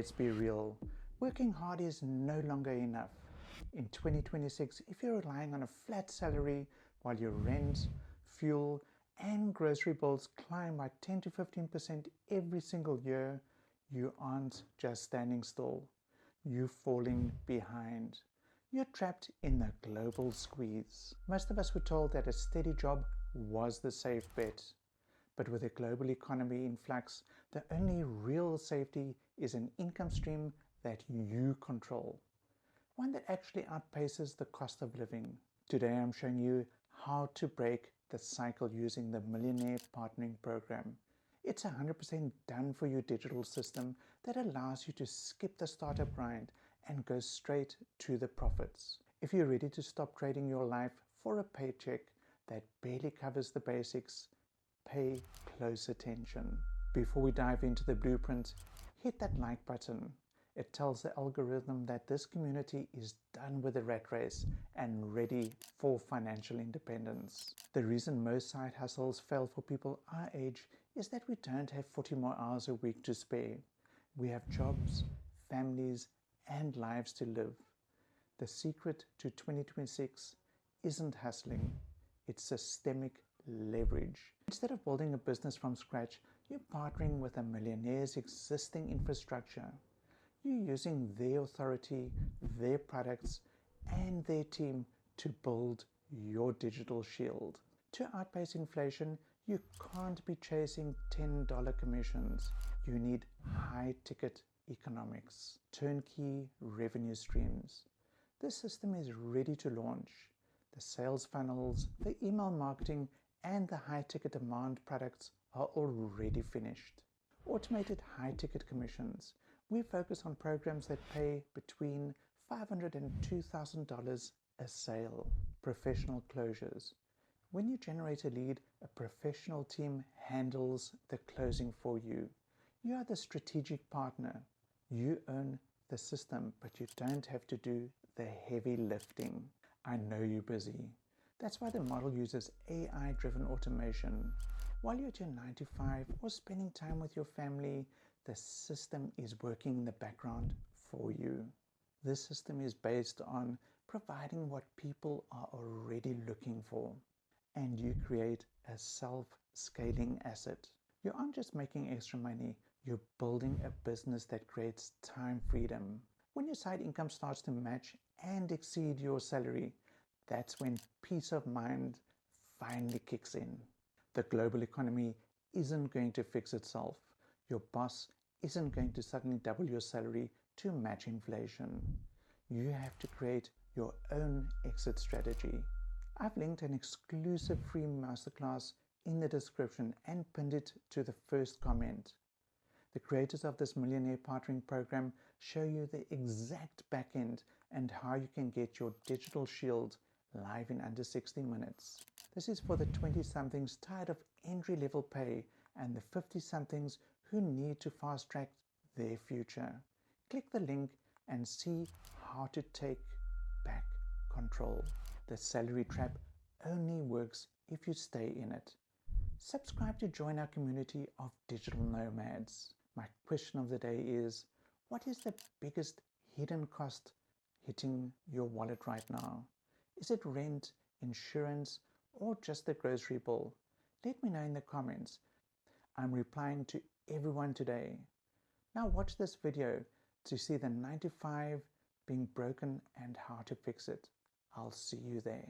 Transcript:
let's be real. Working hard is no longer enough. In 2026, if you're relying on a flat salary while your rent, fuel, and grocery bills climb by 10 to 15% every single year, you aren't just standing still. You're falling behind. You're trapped in the global squeeze. Most of us were told that a steady job was the safe bet. But with a global economy in flux, the only real safety is an income stream that you control. One that actually outpaces the cost of living. Today I'm showing you how to break the cycle using the Millionaire Partnering Program. It's 100% done for you digital system that allows you to skip the startup grind and go straight to the profits. If you're ready to stop trading your life for a paycheck that barely covers the basics, pay close attention. Before we dive into the blueprint, hit that like button. It tells the algorithm that this community is done with the rat race and ready for financial independence. The reason most side hustles fail for people our age is that we don't have 40 more hours a week to spare. We have jobs, families, and lives to live. The secret to 2026 isn't hustling, it's systemic leverage. Instead of building a business from scratch, you're partnering with a millionaire's existing infrastructure. You're using their authority, their products, and their team to build your digital shield. To outpace inflation, you can't be chasing $10 commissions. You need high-ticket economics, turnkey revenue streams. This system is ready to launch. The sales funnels, the email marketing, and the high-ticket demand products are already finished. Automated high-ticket commissions. We focus on programs that pay between $500 and $2,000 a sale. Professional closures. When you generate a lead, a professional team handles the closing for you. You are the strategic partner. You own the system, but you don't have to do the heavy lifting. I know you're busy. That's why the model uses AI-driven automation. While you're at your 9 to 5 or spending time with your family, the system is working in the background for you. This system is based on providing what people are already looking for. And you create a self-scaling asset. You aren't just making extra money, you're building a business that creates time freedom. When your side income starts to match and exceed your salary, that's when peace of mind finally kicks in. The global economy isn't going to fix itself. Your boss isn't going to suddenly double your salary to match inflation. You have to create your own exit strategy. I've linked an exclusive free masterclass in the description and pinned it to the first comment. The creators of this Millionaire Partnering Program show you the exact backend and how you can get your digital shield live in under 60 minutes. This is for the 20-somethings tired of entry-level pay and the 50-somethings who need to fast-track their future. Click the link and see how to take back control. The salary trap only works if you stay in it. Subscribe to join our community of digital nomads. My question of the day is, what is the biggest hidden cost hitting your wallet right now? Is it rent, insurance, or just the grocery bill? Let me know in the comments. I'm replying to everyone today. Now watch this video to see the 9 to 5 being broken and how to fix it. I'll see you there.